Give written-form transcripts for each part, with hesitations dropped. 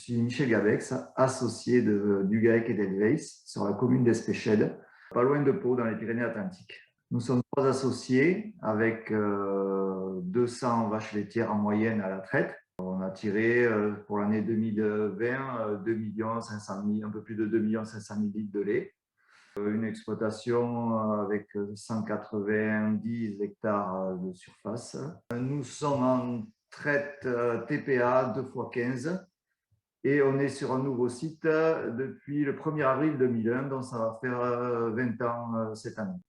suis Michel Gabex, associé du GAEC et d'Elveis sur la commune d'Espéchède, pas loin de Pau, dans les Pyrénées-Atlantiques. Nous sommes 3 associés avec 200 vaches laitières en moyenne à la traite. On a tiré pour l'année 2020 un peu plus de 2 500 000 litres de lait. Une exploitation avec 190 hectares de surface. Nous sommes en traite TPA 2x15 et on est sur un nouveau site depuis le 1er avril 2001, donc ça va faire 20 ans cette année.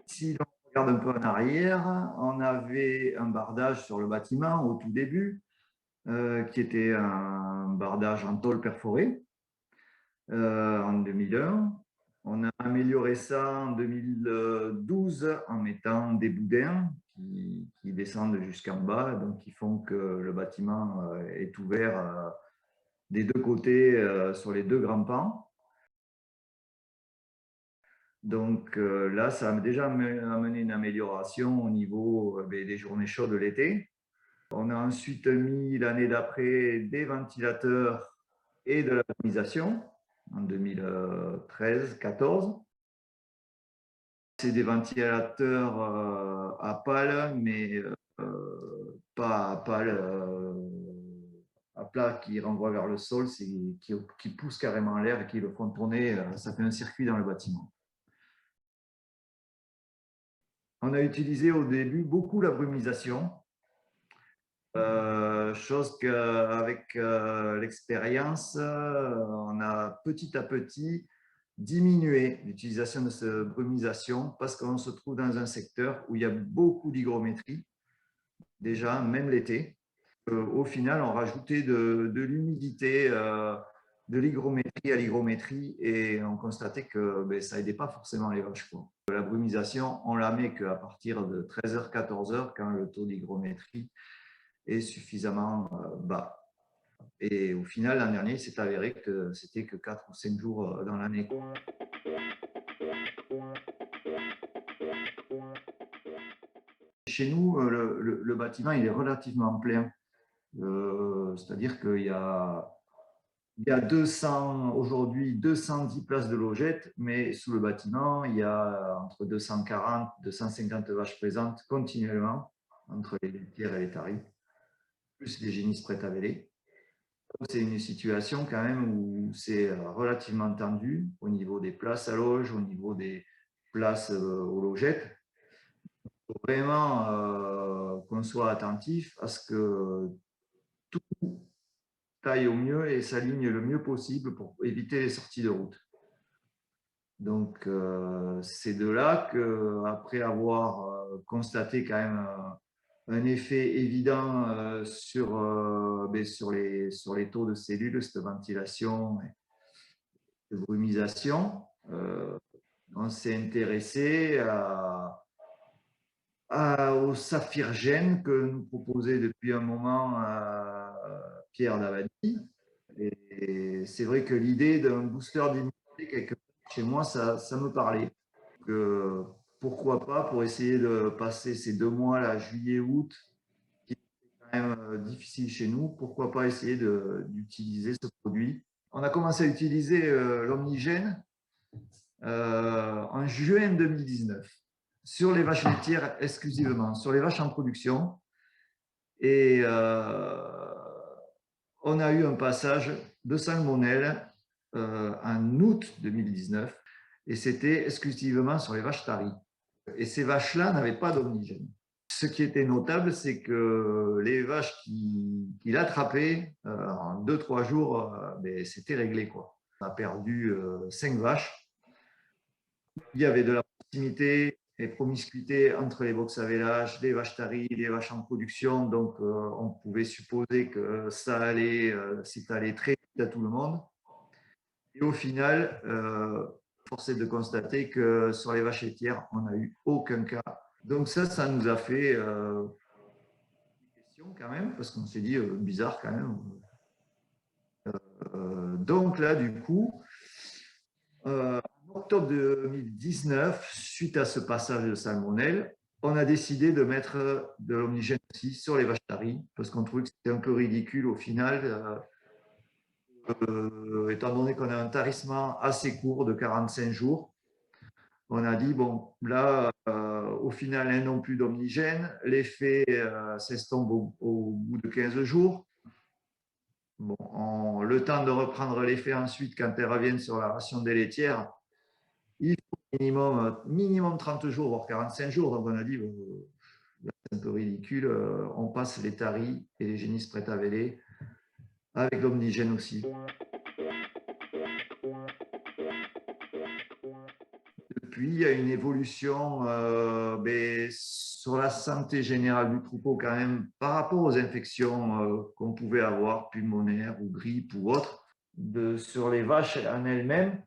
Si l'on regarde un peu en arrière, on avait un bardage sur le bâtiment au tout début, qui était un bardage en tôle perforée en 2001. On a amélioré ça en 2012 en mettant des boudins qui descendent jusqu'en bas, donc qui font que le bâtiment est ouvert des deux côtés sur les deux grands pans. Donc là, ça a déjà amené une amélioration au niveau des journées chaudes de l'été. On a ensuite mis l'année d'après des ventilateurs et de la brumisation en 2013-14. C'est des ventilateurs à pales, mais pas à pales à plat qui renvoient vers le sol, qui poussent carrément l'air et qui le font tourner. Ça fait un circuit dans le bâtiment. On a utilisé au début beaucoup la brumisation. Chose qu'avec l'expérience, on a petit à petit diminué l'utilisation de cette brumisation parce qu'on se trouve dans un secteur où il y a beaucoup d'hygrométrie, déjà, même l'été. Au final, on rajoutait de l'humidité, de l'hygrométrie à l'hygrométrie et on constatait que ça n'aidait pas forcément les vaches. La brumisation, on la met qu'à partir de 13h, 14h, quand le taux d'hygrométrie est suffisamment bas. Et au final, l'an dernier, il s'est avéré que c'était que 4 ou 5 jours dans l'année. Chez nous, le bâtiment il est relativement plein. C'est-à-dire qu'il y a 200, aujourd'hui 210 places de logettes, mais sous le bâtiment, il y a entre 240 et 250 vaches présentes continuellement, entre les laitières et les taris, plus les génisses prêtes à véler. C'est une situation quand même où c'est relativement tendu au niveau des places à loge, au niveau des places aux logettes. Il faut vraiment qu'on soit attentif à ce que tout taille au mieux et s'aligne le mieux possible pour éviter les sorties de route. Donc, c'est de là qu'après avoir constaté quand même un effet évident sur les taux de cellules, cette ventilation et de brumisation, on s'est intéressé au saphirgène que nous proposait depuis un moment Pierre Davadi. Et c'est vrai que l'idée d'un booster d'immunité quelque part chez moi, ça me parlait. Pourquoi pas, pour essayer de passer ces 2 mois là, juillet-août, qui est quand même difficile chez nous, pourquoi pas essayer d'utiliser ce produit. On a commencé à utiliser l'Omnigène en juin 2019 sur les vaches laitières exclusivement, sur les vaches en production. Et on a eu un passage de salmonelle en août 2019 et c'était exclusivement sur les vaches taries. Et ces vaches-là n'avaient pas d'omnigène. Ce qui était notable, c'est que les vaches qui l'attrapaient, en 2-3 jours, c'était réglé, quoi. On a perdu 5 vaches. Il y avait de la proximité et promiscuité entre les box à vélage, les vaches taries, les vaches en production. Donc, on pouvait supposer que ça allait s'étaler très vite à tout le monde. Et au final, force est de constater que sur les vaches laitières, on n'a eu aucun cas. Donc ça nous a fait une question quand même, parce qu'on s'est dit, bizarre quand même. Donc là, du coup, en octobre 2019, suite à ce passage de salmonelle, on a décidé de mettre de l'omnigène aussi sur les vaches taries, parce qu'on trouvait que c'était un peu ridicule au final, étant donné qu'on a un tarissement assez court de 45 jours. On a dit, bon, là, au final, elles n'ont plus d'omnigène, l'effet s'estompe au bout de 15 jours. Bon, le temps de reprendre l'effet ensuite, quand elles reviennent sur la ration des laitières, il faut minimum 30 jours, voire 45 jours. Donc on a dit, c'est un peu ridicule, on passe les taris et les génisses prêtes à véler avec l'omnigène aussi. Depuis, il y a une évolution sur la santé générale du troupeau quand même par rapport aux infections qu'on pouvait avoir, pulmonaires ou grippe ou autres, sur les vaches en elles-mêmes.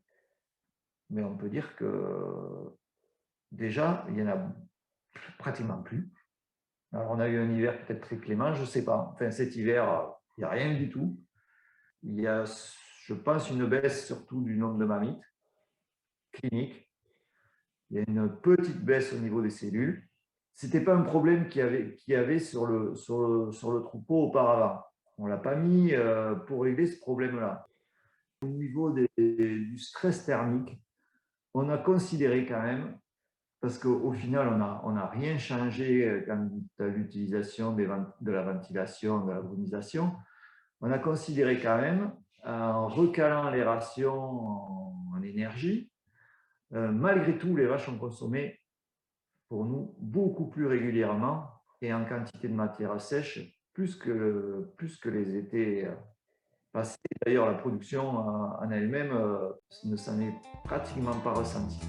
Mais on peut dire que déjà, il n'y en a pratiquement plus. Alors, on a eu un hiver peut-être très clément, je ne sais pas. Enfin, cet hiver, il n'y a rien du tout. Il y a, je pense, une baisse surtout du nombre de mammites cliniques. Il y a une petite baisse au niveau des cellules. Ce n'était pas un problème qu'il y avait sur le troupeau auparavant. On ne l'a pas mis pour régler ce problème-là. Au niveau du stress thermique, on a considéré quand même, parce qu'au final, on n'a rien changé quant à l'utilisation de la ventilation, de la brunisation, on a considéré quand même, en recalant les rations en énergie, malgré tout, les vaches ont consommé pour nous beaucoup plus régulièrement et en quantité de matière sèche, plus que les étés passés. D'ailleurs, la production en elle-même ne s'en est pratiquement pas ressentie.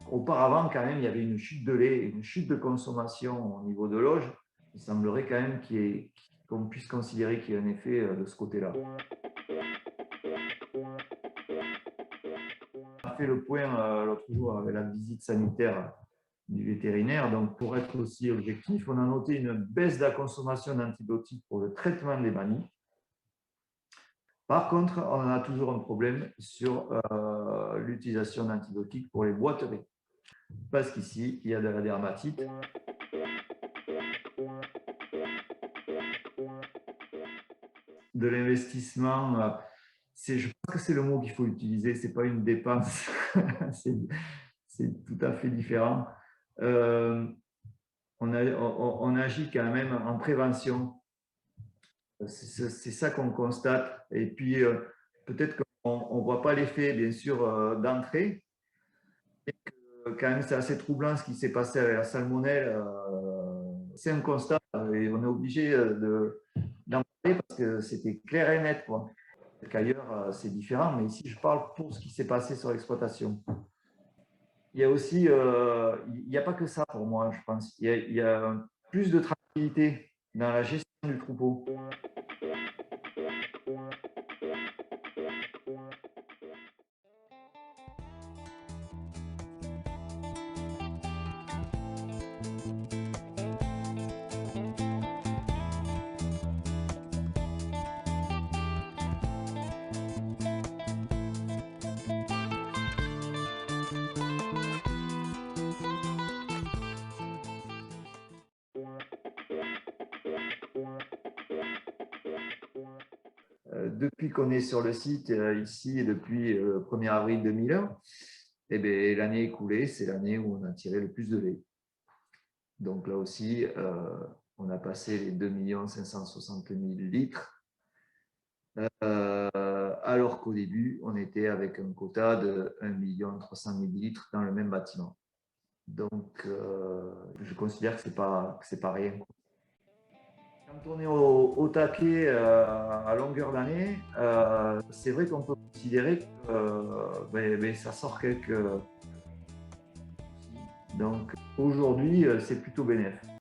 Auparavant, quand même, il y avait une chute de lait, une chute de consommation au niveau de l'auge. Il semblerait quand même qu'on puisse considérer qu'il y a un effet de ce côté-là. On a fait le point l'autre jour avec la visite sanitaire du vétérinaire. Donc, pour être aussi objectif, on a noté une baisse de la consommation d'antibiotiques pour le traitement des manies. Par contre, on a toujours un problème sur l'utilisation d'antibiotiques pour les boiteries. Parce qu'ici, il y a de la dermatite. De l'investissement, je pense que c'est le mot qu'il faut utiliser, ce n'est pas une dépense, c'est tout à fait différent. On agit quand même en prévention. C'est ça qu'on constate. Et puis, peut-être qu'on ne voit pas l'effet, bien sûr, d'entrée. Quand même, c'est assez troublant ce qui s'est passé avec la salmonelle. C'est un constat et on est obligé d'en parler parce que c'était clair et net. Peut-être qu'ailleurs, c'est différent, mais ici, je parle pour ce qui s'est passé sur l'exploitation. Il y a aussi, il n'y a pas que ça pour moi, je pense. Il y a plus de tranquillité dans la gestion du troupeau. Depuis qu'on est sur le site ici, depuis le 1er avril 2001, eh l'année écoulée, c'est l'année où on a tiré le plus de lait. Donc là aussi, on a passé les 2 560 000 litres, alors qu'au début, on était avec un quota de 1 300 000 litres dans le même bâtiment. Donc, je considère que ce n'est pas rien. Quand on est au taquet à longueur d'année, c'est vrai qu'on peut considérer que ça sort quelques... Donc aujourd'hui, c'est plutôt bénéfique.